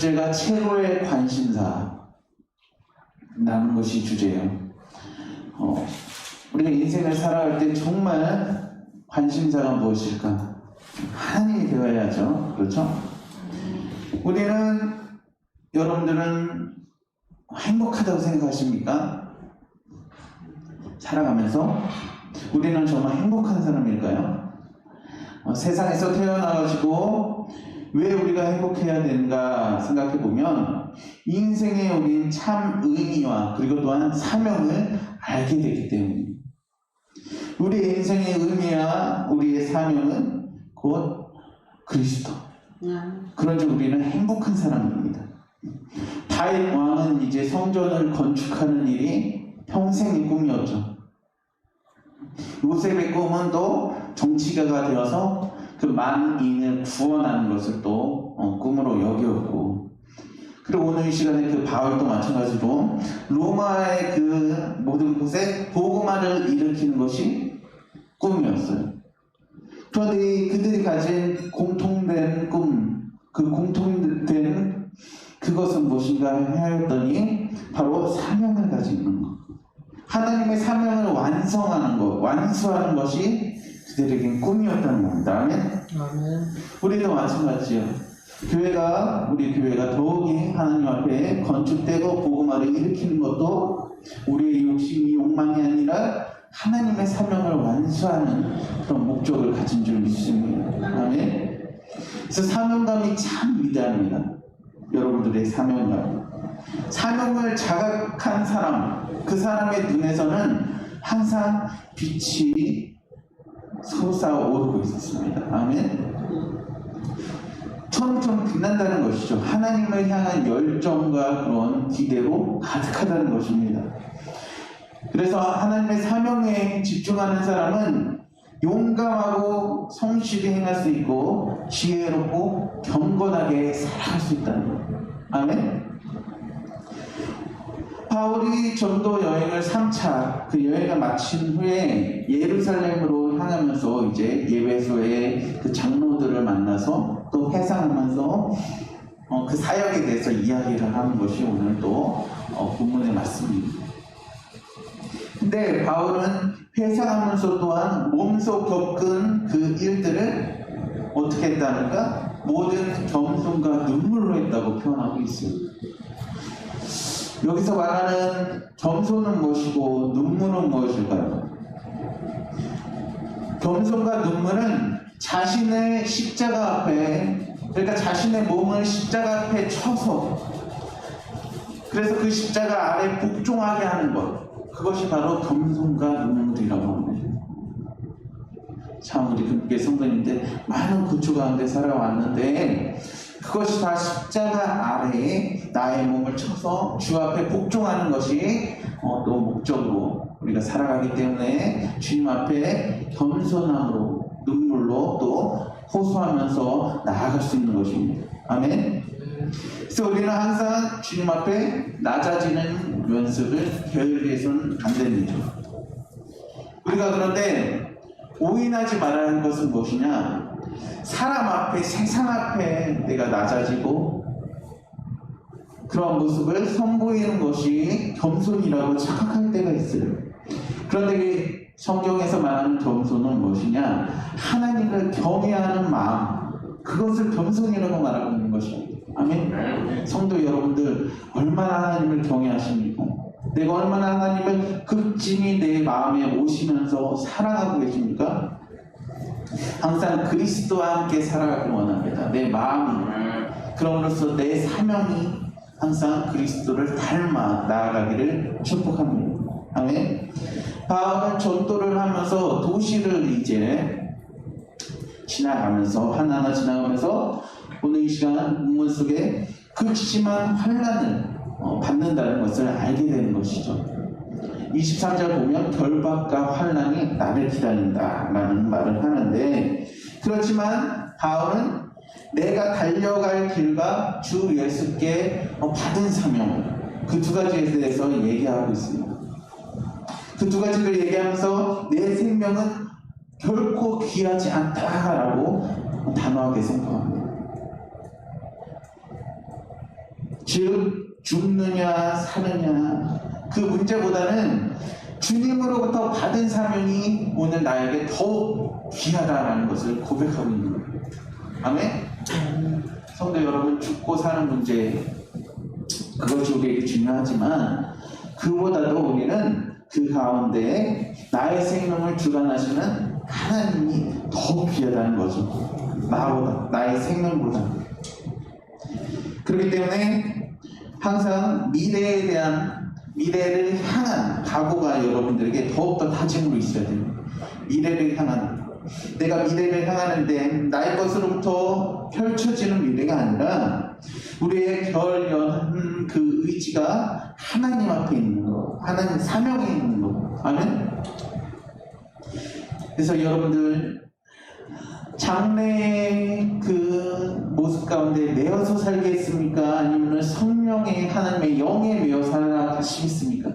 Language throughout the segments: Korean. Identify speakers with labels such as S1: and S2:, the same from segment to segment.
S1: 주제가 최고의 관심사라는 것이 주제예요. 우리가 인생을 살아갈 때 정말 관심사가 무엇일까? 하나님이 되어야죠. 그렇죠? 여러분들은 행복하다고 생각하십니까? 살아가면서 우리는 정말 행복한 사람일까요? 세상에서 태어나가지고 왜 우리가 행복해야 되는가 생각해보면 인생에 우린 참 의미와 그리고 또한 사명을 알게 되기 때문입니다. 우리의 인생의 의미와 우리의 사명은 곧 그리스도. 그런즉 우리는 행복한 사람입니다. 다윗 왕은 이제 성전을 건축하는 일이 평생의 꿈이었죠. 요셉의 꿈은 또 정치가가 되어서 그 만인을 구원하는 것을 또 꿈으로 여겼고, 그리고 오늘 이 시간에 그 바울도 마찬가지로 로마의 그 모든 곳에 복음화를 일으키는 것이 꿈이었어요. 그런데 그들이 가진 공통된 꿈, 그 공통된 그것은 무엇인가 하였더니 바로 사명을 가지는 것, 하나님의 사명을 완성하는 것, 완수하는 것이 그들에겐 꿈이었다는 겁니다. 아멘. 우리도 마찬가지예요. 우리 교회가 더욱이 하나님 앞에 건축되고 복음화를 일으키는 것도 우리의 욕심이 욕망이 아니라 하나님의 사명을 완수하는 그런 목적을 가진 줄 믿습니다. 아멘. 그래서 사명감이 참 위대합니다. 여러분들의 사명을 자각한 사람, 그 사람의 눈에서는 항상 빛이 솟아오르고 있었습니다. 아멘. 처음처럼 빛난다는 것이죠. 하나님을 향한 열정과 그런 기대로 가득하다는 것입니다. 그래서 하나님의 사명에 집중하는 사람은 용감하고 성실히 행할 수 있고 지혜롭고 경건하게 살아갈 수 있다는 것. 아멘. 바울이 전도 여행을 3차 그 여행을 마친 후에 예루살렘으로 향하면서 이제 예배소의 그 장로들을 만나서 또 회상하면서 그 사역에 대해서 이야기를 하는 것이 오늘 또 본문의 말씀입니다. 근데 바울은 회상하면서 또한 몸소 겪은 그 일들을 어떻게 했다는가? 모든 겸손과 눈물로 했다고 표현하고 있습니다. 여기서 말하는 겸손은 무엇이고 눈물은 무엇일까요? 겸손과 눈물은 자신의 십자가 앞에, 그러니까 자신의 몸을 십자가 앞에 쳐서, 그래서 그 십자가 아래 복종하게 하는 것, 그것이 바로 겸손과 눈물이라고 합니다. 참 우리 금빛 성도님들 많은 고초 가운데 살아왔는데 그것이 다 십자가 아래에 나의 몸을 쳐서 주 앞에 복종하는 것이 또 목적으로 우리가 살아가기 때문에 주님 앞에 겸손함으로 눈물로 또 호소하면서 나아갈 수 있는 것입니다. 아멘. 그래서 우리는 항상 주님 앞에 낮아지는 연습을 게을리해서는 안 됩니다. 우리가 그런데 오인하지 말아야 하는 것은 무엇이냐? 사람 앞에, 세상 앞에 내가 낮아지고 그런 모습을 선보이는 것이 겸손이라고 착각할 때가 있어요. 그런데 성경에서 말하는 겸손은 무엇이냐? 하나님을 경외하는 마음, 그것을 겸손이라고 말하고 있는 것입니다. 아멘. 성도 여러분들 얼마나 하나님을 경외하십니까? 내가 얼마나 하나님을 극진히 내 마음에 모시면서 사랑하고 계십니까? 항상 그리스도와 함께 살아가길 원합니다. 내 마음이, 그럼으로써 내 사명이 항상 그리스도를 닮아 나아가기를 축복합니다. 아멘. 바울은 전도를 하면서 도시를 이제 지나가면서 하나하나 지나가면서 오늘 이 시간 본문 속에 극심한 환난을 받는다는 것을 알게 되는 것이죠. 23절 보면 결박과 환난이 나를 기다린다 라는 말을 하는데, 그렇지만 바울은 내가 달려갈 길과 주 예수께 받은 사명, 그 두 가지에 대해서 얘기하고 있습니다. 그 두 가지를 얘기하면서 내 생명은 결코 귀하지 않다라고 단호하게 생각합니다. 즉 죽느냐 사느냐 그 문제보다는 주님으로부터 받은 사명이 오늘 나에게 더욱 귀하다라는 것을 고백하고 있는 거예요. 아멘? 성도 여러분, 죽고 사는 문제 그것이 우리에게 중요하지만 그보다도 우리는 그 가운데 나의 생명을 주관하시는 하나님이 더 귀하다는 거죠. 나보다, 나의 생명보다. 그렇기 때문에 항상 미래를 향한 각오가 여러분들에게 더욱더 다짐으로 있어야 돼요. 미래를 향한, 내가 미래를 향하는데 나의 것으로부터 펼쳐지는 미래가 아니라 우리의 결연한 그 의지가 하나님 앞에 있는 거, 하나님 사명에 있는 거. 아멘? 그래서 여러분들 장래의 그 모습 가운데 매어서 살겠습니까? 아니면 성령의 하나님의 영에 매어 살아가시겠습니까?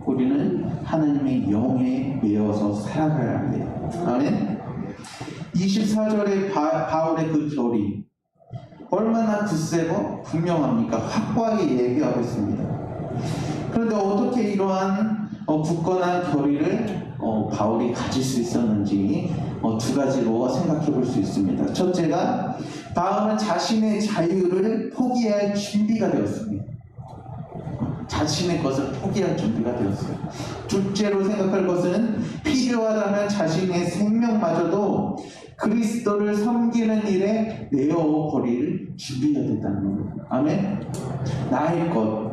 S1: 우리는 하나님의 영에 매어서 살아가야 돼요. 아멘? 24절의 바울의 그 결이 얼마나 굳세고 분명합니까? 확고하게 얘기하고 있습니다. 그런데 어떻게 이러한 굳건한 결의를 바울이 가질 수 있었는지 두 가지로 생각해 볼 수 있습니다. 첫째가 바울은 자신의 자유를 포기할 준비가 되었습니다. 자신의 것을 포기할 준비가 되었어요. 둘째로 생각할 것은 필요하다면 자신의 생명마저도 그리스도를 섬기는 일에 내어버릴 준비가 됐다는 겁니다. 아멘? 나의 것,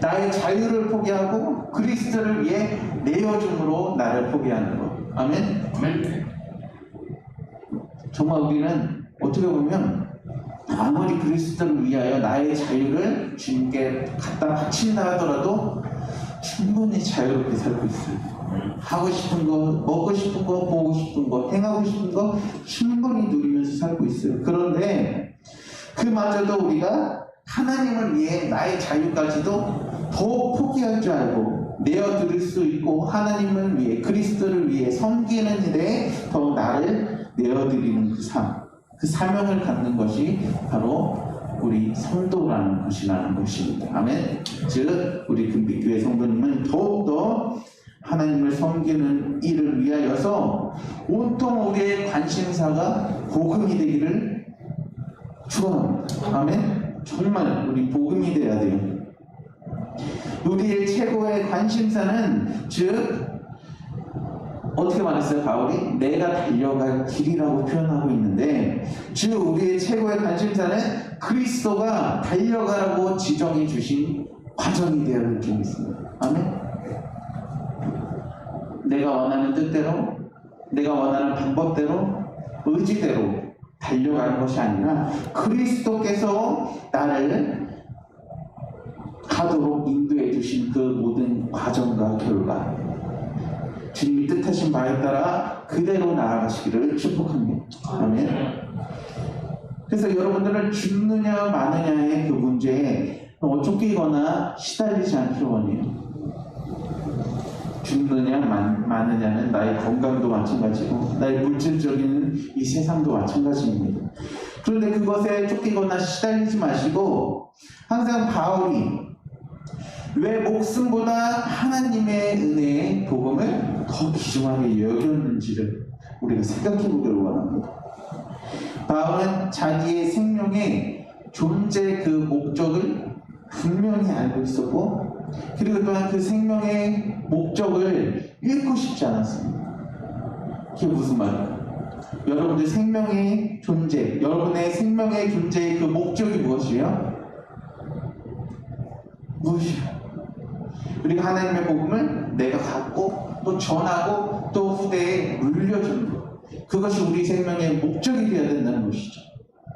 S1: 나의 자유를 포기하고 그리스도를 위해 내어줌으로 나를 포기하는 것. 아멘? 정말 우리는 어떻게 보면 아무리 그리스도를 위하여 나의 자유를 주님께 갖다 바친다 하더라도 충분히 자유롭게 살고 있어요. 하고 싶은 거, 먹고 싶은 거, 보고 싶은 거, 행하고 싶은 거 충분히 누리면서 살고 있어요. 그런데 그마저도 우리가 하나님을 위해 나의 자유까지도 더 포기할 줄 알고 내어드릴 수 있고 하나님을 위해 그리스도를 위해 섬기는 일에 더 나를 내어드리는 그 삶, 그 사명을 갖는 것이 바로 우리 성도라는 것이라는 것입니다. 아멘. 즉 우리 금빛교회 성도님은 더욱더 하나님을 섬기는 일을 위하여서 온통 우리의 관심사가 복음이 되기를 축원합니다. 아멘. 정말 우리 복음이 돼야 돼요. 우리의 최고의 관심사는 즉 어떻게 말했어요? 바울이 내가 달려갈 길이라고 표현하고 있는데 즉 우리의 최고의 관심사는 그리스도가 달려가라고 지정해 주신 과정이 되어야 할 줄 믿습니다. 아멘. 내가 원하는 뜻대로, 내가 원하는 방법대로, 의지대로 달려가는 것이 아니라 그리스도께서 나를 가도록 인도해 주신 그 모든 과정과 결과, 주님이 뜻하신 바에 따라 그대로 나아가시기를 축복합니다. 아멘. 그래서 여러분들은 죽느냐 마느냐의 그 문제에 쫓기거나 시달리지 않기를 원해요. 죽느냐 마느냐는 나의 건강도 마찬가지고 나의 물질적인 이 세상도 마찬가지입니다. 그런데 그것에 쫓기거나 시달리지 마시고 항상 바울이 왜 목숨보다 하나님의 은혜의 복음을 더 귀중하게 여겼는지를 우리가 생각해 보기를 원합니다. 바울은 자기의 생명의 존재 그 목적을 분명히 알고 있었고 그리고 또한 그 생명의 목적을 잃고 싶지 않았습니다. 그게 무슨 말이에요? 여러분들 생명의 존재, 여러분의 생명의 존재의 그 목적이 무엇이에요? 무엇이에요? 우리가 하나님의 복음을 내가 갖고 또 전하고 또 후대에 물려주는 것, 그것이 우리 생명의 목적이 되어야 된다는 것이죠.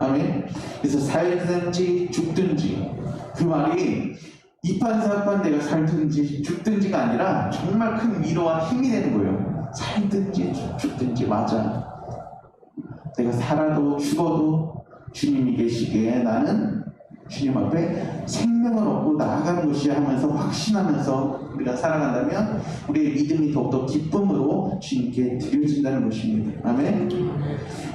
S1: 아멘. 그래서 살든지 죽든지, 그 말이 이판사판 내가 살든지 죽든지가 아니라 정말 큰 위로와 힘이 되는 거예요. 살든지 죽든지 맞아. 내가 살아도 죽어도 주님이 계시기에 나는 주님 앞에 생명을 얻고 나아가는 것이 하면서 확신하면서 우리가 살아간다면 우리의 믿음이 더욱더 기쁨으로 주님께 드려진다는 것입니다. 아멘.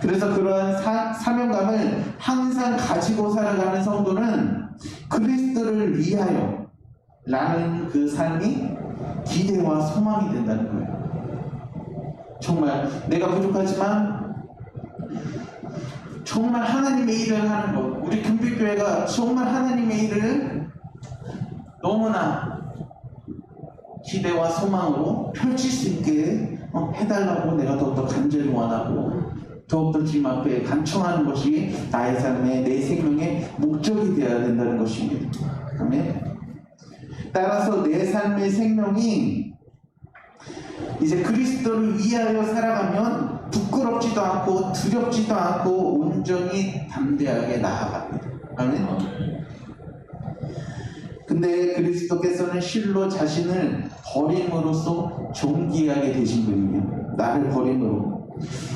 S1: 그래서 그러한 사명감을 항상 가지고 살아가는 성도는 그리스도를 위하여 라는 그 삶이 기대와 소망이 된다는 거예요. 정말 내가 부족하지만 정말 하나님의 일을 하는 것, 우리 금빛교회가 정말 하나님의 일을 너무나 기대와 소망으로 펼칠 수 있게 해달라고 내가 더욱더 간절히 원하고 더욱더 주님 앞에 간청하는 것이 나의 삶의 내 생명의 목적이 되어야 된다는 것입니다. 아멘. 따라서 내 삶의 생명이 이제 그리스도를 위하여 살아가면 부끄럽지도 않고 두렵지도 않고 온전히 담대하게 나아갑니다. 아멘. 근데 그리스도께서는 실로 자신을 버림으로써 존귀하게 되신 분이에요. 나를 버림으로.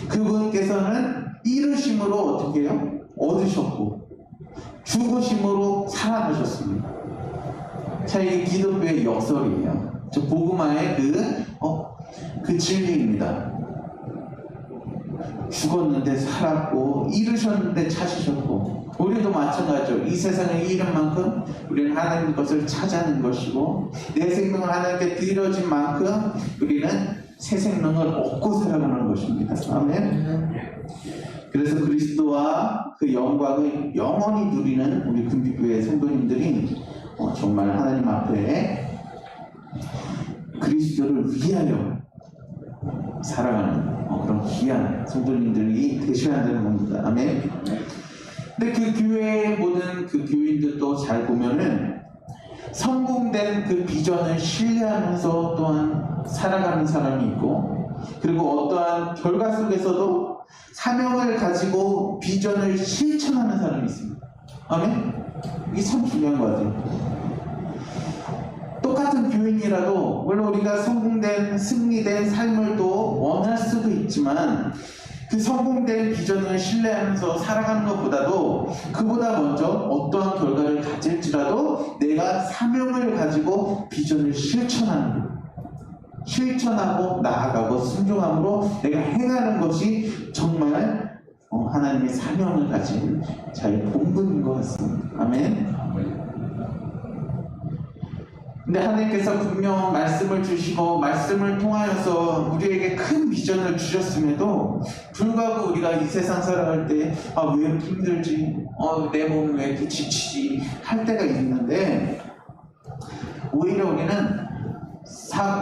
S1: 그분께서는 이루심으로 어떻게 해요? 얻으셨고 죽으심으로 살아나셨습니다. 자, 이게 기독교의 역설이에요. 저 복음화의 그 진리입니다. 죽었는데 살았고 이루셨는데 찾으셨고 우리도 마찬가지죠. 이 세상에 이른 만큼 우리는 하나님 것을 찾아낸 것이고 내 생명을 하나님께 드려진 만큼 우리는 새 생명을 얻고 살아가는 것입니다. 아멘. 그래서 그리스도와 그 영광을 영원히 누리는 우리 금빛교회 성도님들이 정말 하나님 앞에 그리스도를 위하여 살아가는 그런 귀한 성도님들이 되셔야 한다는 겁니다. 아멘. 근데 그 교회의 모든 그 교인들도 잘 보면은 성공된 그 비전을 신뢰하면서 또한 살아가는 사람이 있고 그리고 어떠한 결과 속에서도 사명을 가지고 비전을 실천하는 사람이 있습니다. 아멘. 이게 참 중요한 것 같아요. 똑같은 교인이라도 물론 우리가 성공된 승리된 삶을 또 원할 수도 있지만 그 성공된 비전을 신뢰하면서 살아가는 것보다도 그보다 먼저 어떠한 결과를 가질지라도 내가 사명을 가지고 비전을 실천하고 나아가고 순종함으로 내가 행하는 것이 정말 하나님의 사명을 가진 자의 본분인 것 같습니다. 아멘. 근데 하나님께서 분명 말씀을 주시고 말씀을 통하여서 우리에게 큰 비전을 주셨음에도 불구하고 우리가 이 세상 살아갈 때 왜 이렇게 힘들지? 내 몸은 왜 이렇게 지치지? 할 때가 있는데 오히려 우리는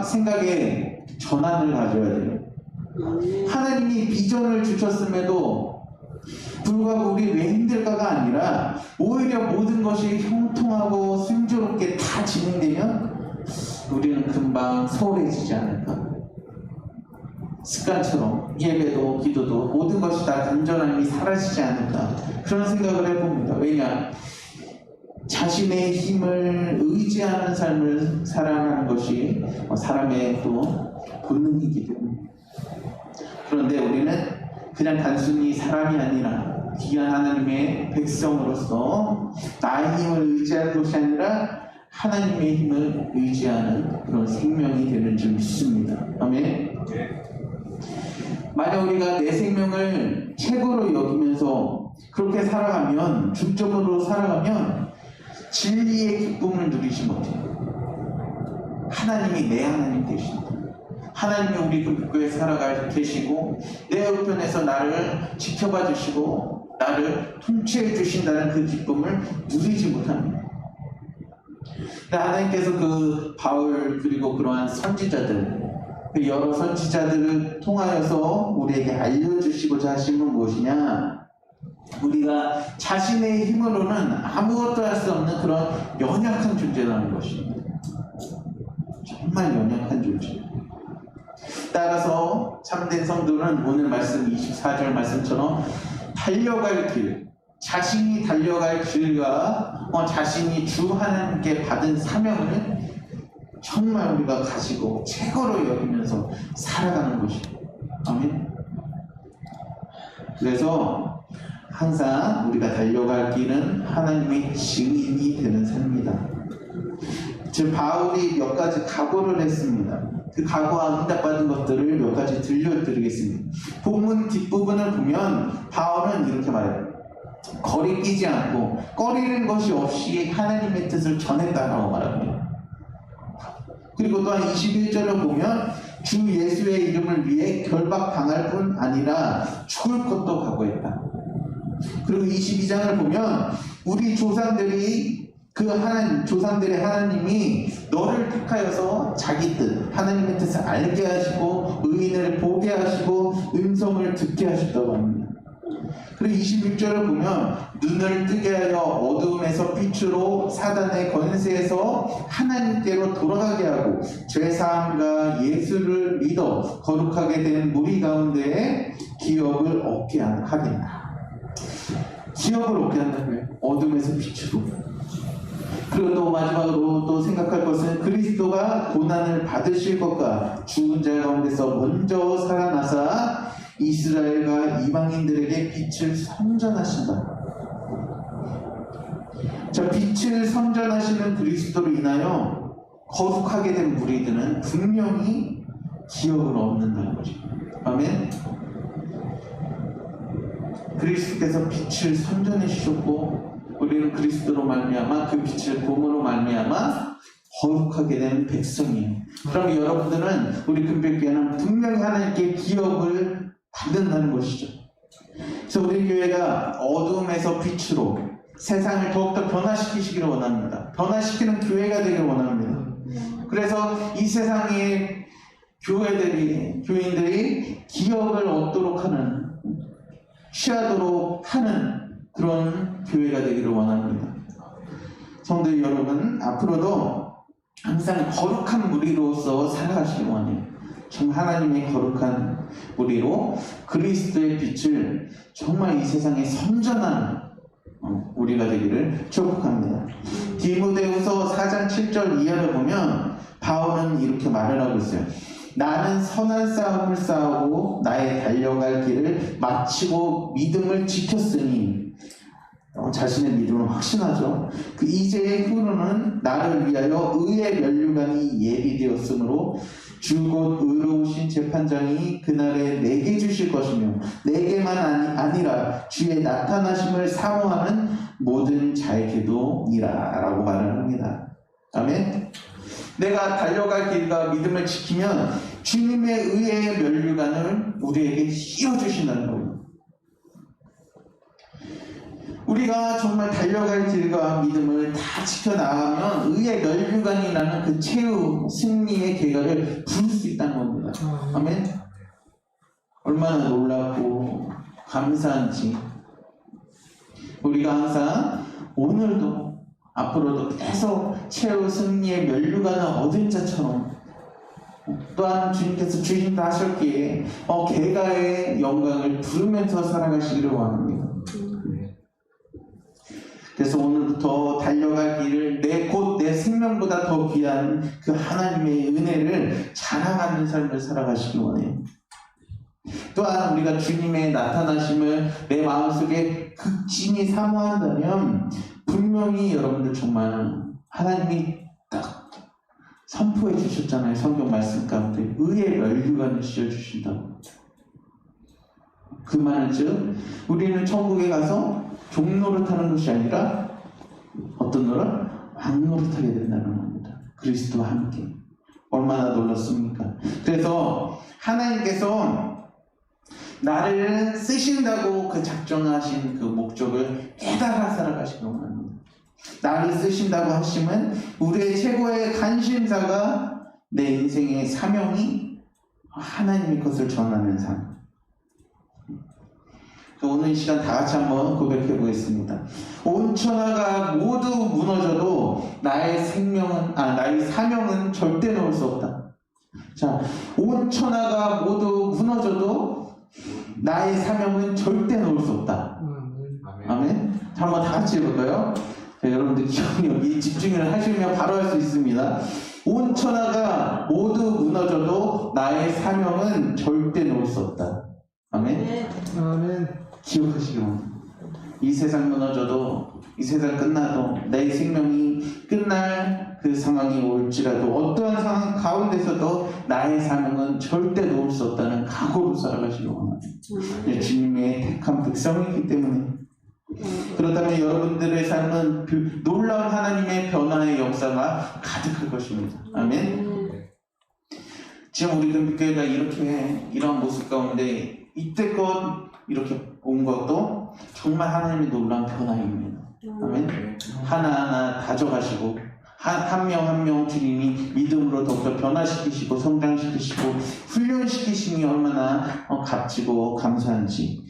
S1: 생각의 전환을 가져야 돼요. 하나님이 비전을 주셨음에도 불구하고 우리 왜 힘들까가 아니라 오히려 모든 것이 형통하고 순조롭게 다 진행되면 우리는 금방 소홀해지지 않을까. 습관처럼 예배도 기도도 모든 것이 다 간절함이 사라지지 않을까 그런 생각을 해봅니다. 왜냐? 자신의 힘을 의지하는 삶을 살아가는 것이 사람의 또 본능이기 때문에 그런데 우리는 그냥 단순히 사람이 아니라 귀한 하나님의 백성으로서 나의 힘을 의지하는 것이 아니라 하나님의 힘을 의지하는 그런 생명이 되는 줄 믿습니다. 아멘. 만약 우리가 내 생명을 최고로 여기면서 그렇게 살아가면 중점으로 살아가면 진리의 기쁨을 누리지 못해요. 하나님이 내 하나님 되십니다. 하나님이 우리 금빛교회에 살아가 계시고 내 우편에서 나를 지켜봐 주시고 나를 통치해 주신다는 그 기쁨을 누리지 못합니다. 하나님께서 그 바울 그리고 그러한 선지자들 그 여러 선지자들을 통하여서 우리에게 알려주시고자 하신 건 무엇이냐? 우리가 자신의 힘으로는 아무것도 할 수 없는 그런 연약한 존재라는 것입니다. 정말 연약한 존재. 따라서 참된 성도는 오늘 말씀 24절 말씀처럼 달려갈 길, 자신이 달려갈 길과 자신이 주 하나님께 받은 사명을 정말 우리가 가지고 최고로 여기면서 살아가는 것입니다. 아멘. 그래서 항상 우리가 달려갈 길은 하나님의 증인이 되는 삶이다. 즉 바울이 몇 가지 각오를 했습니다. 그 각오와 응답받은 것들을 몇 가지 들려드리겠습니다. 본문 뒷부분을 보면 바울은 이렇게 말해요. 거리끼지 않고 꺼리는 것이 없이 하나님의 뜻을 전했다라고 말합니다. 그리고 또한 21절을 보면 주 예수의 이름을 위해 결박당할 뿐 아니라 죽을 것도 각오했다. 그리고 22장을 보면 우리 조상들이 조상들의 하나님이 너를 택하여서 자기 뜻, 하나님의 뜻을 알게 하시고 의인을 보게 하시고 음성을 듣게 하셨다고 합니다. 그리고 26절을 보면 눈을 뜨게 하여 어두움에서 빛으로 사단의 권세에서 하나님께로 돌아가게 하고 죄사함과 예수를 믿어 거룩하게 된 무리 가운데에 기업을 얻게 하겠다. 기업을 얻게 한다고요. 어둠에서 빛으로. 그리고 또 마지막으로 또 생각할 것은 그리스도가 고난을 받으실 것과 죽은 자 가운데서 먼저 살아나사 이스라엘과 이방인들에게 빛을 선전하신다. 자, 빛을 선전하시는 그리스도로 인하여 거룩하게 된 무리들은 분명히 기업을 얻는다는 거죠. 아멘. 그리스도께서 빛을 선전해 주셨고 우리는 그리스도로 말미암아 그 빛을 봄으로 말미암아 거룩하게 된 백성이에요. 그럼 여러분들은 우리 금백교회는 분명히 하나님께 기업을 받는다는 것이죠. 그래서 우리 교회가 어둠에서 빛으로 세상을 더욱더 변화시키시기를 원합니다. 변화시키는 교회가 되기를 원합니다. 그래서 이 세상의 교인들이 기업을 얻도록 하는, 취하도록 하는 그런 교회가 되기를 원합니다. 성도 여러분, 앞으로도 항상 거룩한 무리로서 살아가시기 원해요. 정말 하나님의 거룩한 무리로 그리스도의 빛을 정말 이 세상에 선전하는 우리가 되기를 축복합니다. 디모데후서 4장 7절 이하를 보면 바울은 이렇게 말을 하고 있어요. 나는 선한 싸움을 싸우고 나의 달려갈 길을 마치고 믿음을 지켰으니 자신의 믿음을 확신하죠. 그 이제의 후로는 나를 위하여 의의 면류관이 예비되었으므로 주 곧 의로우신 재판장이 그날에 내게 주실 것이며 내게만 아니라 주의 나타나심을 사모하는 모든 자에게도 이라 라고 말을 합니다. 아멘. 내가 달려갈 길과 믿음을 지키면 주님의 의의 면류관을 우리에게 씌워주신다는 거예요. 우리가 정말 달려갈 길과 믿음을 다 지켜나가면 의의 면류관이라는 그 최후 승리의 계가를 부를 수 있다는 겁니다. 아멘. 얼마나 놀랍고 감사한지 우리가 항상 오늘도 앞으로도 계속 최후 승리의 면류관을 얻은 자처럼 또한 주님께서 주신다 하셨기에 계가의 영광을 부르면서 살아가시기를 원합니다. 그래서 오늘부터 달려갈 길을 곧 내 생명보다 더 귀한 그 하나님의 은혜를 자랑하는 삶을 살아가시기 원해요. 또한 우리가 주님의 나타나심을 내 마음속에 극진히 사모한다면 분명히 여러분들 정말 하나님이 딱 선포해 주셨잖아요. 성경 말씀 가운데 의의 면류관을 씌워주신다고. 그 말은 즉 우리는 천국에 가서 종로를 타는 것이 아니라 어떤 노를? 왕노를 타게 된다는 겁니다. 그리스도와 함께. 얼마나 놀랐습니까? 그래서 하나님께서 나를 쓰신다고 그 작정하신 그 목적을 깨달아 살아가시기 원합니다. 나를 쓰신다고 하시면 우리의 최고의 관심사가 내 인생의 사명이 하나님의 것을 전하는 삶. 오늘 이 시간 다 같이 한번 고백해 보겠습니다. 온 천하가 모두 무너져도 나의 사명은 절대 놓을 수 없다. 자, 온 천하가 모두 무너져도 나의 사명은 절대 놓을 수 없다. 아멘. 자, 한번 다 같이 해볼까요? 자, 여러분들 기억력이 집중을 하시면 바로 할 수 있습니다. 온 천하가 모두 무너져도 나의 사명은 절대 놓을 수 없다. 아멘.
S2: 아멘.
S1: 기억하시기 바랍니다. 이 세상 무너져도, 이 세상 끝나도, 내 생명이 끝날 그 상황이 올지라도, 어떠한 상황 가운데서도 나의 사명은 절대 놓을 수 없다는 각오로 살아가시려고 합니다. 주님의 택한 백성이기 때문에. 그렇다면 여러분들의 삶은 그 놀라운 하나님의 변화의 역사가 가득할 것입니다. 아멘. 지금 우리 금빛교회가 이렇게 이런 모습 가운데 이때껏 이렇게 온 것도 정말 하나님의 놀라운 변화입니다. 아멘. 하나하나 다져가시고 한 명 한 명 주님이 믿음으로 더욱더 변화시키시고 성장시키시고 훈련시키심이 얼마나 값지고 감사한지.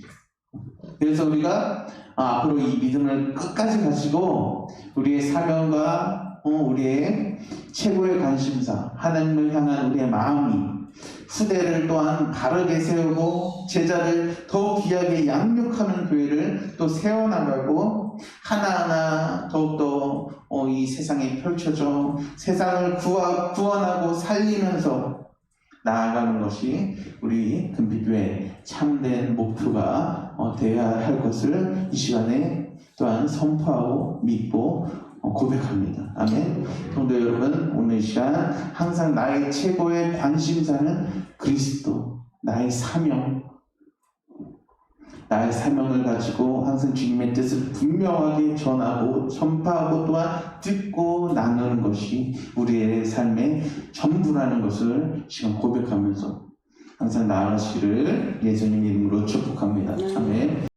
S1: 그래서 우리가 앞으로 이 믿음을 끝까지 가지고 우리의 사명과 우리의 최고의 관심사, 하나님을 향한 우리의 마음이 후대를 또한 바르게 세우고 제자를 더욱 귀하게 양육하는 교회를 또 세워나가고 하나하나 더욱더 이 세상에 펼쳐져 세상을 구원하고 살리면서 나아가는 것이 우리 금빛교회의 참된 목표가 되어야 할 것을 이 시간에 또한 선포하고 믿고 고백합니다. 아멘. 성도 여러분, 오늘 이 시간 항상 나의 최고의 관심사는 그리스도, 나의 사명을 가지고 항상 주님의 뜻을 분명하게 전하고 전파하고 또한 듣고 나누는 것이 우리의 삶의 전부라는 것을 지금 고백하면서 항상 나아가시기를 예수님 이름으로 축복합니다. 아멘.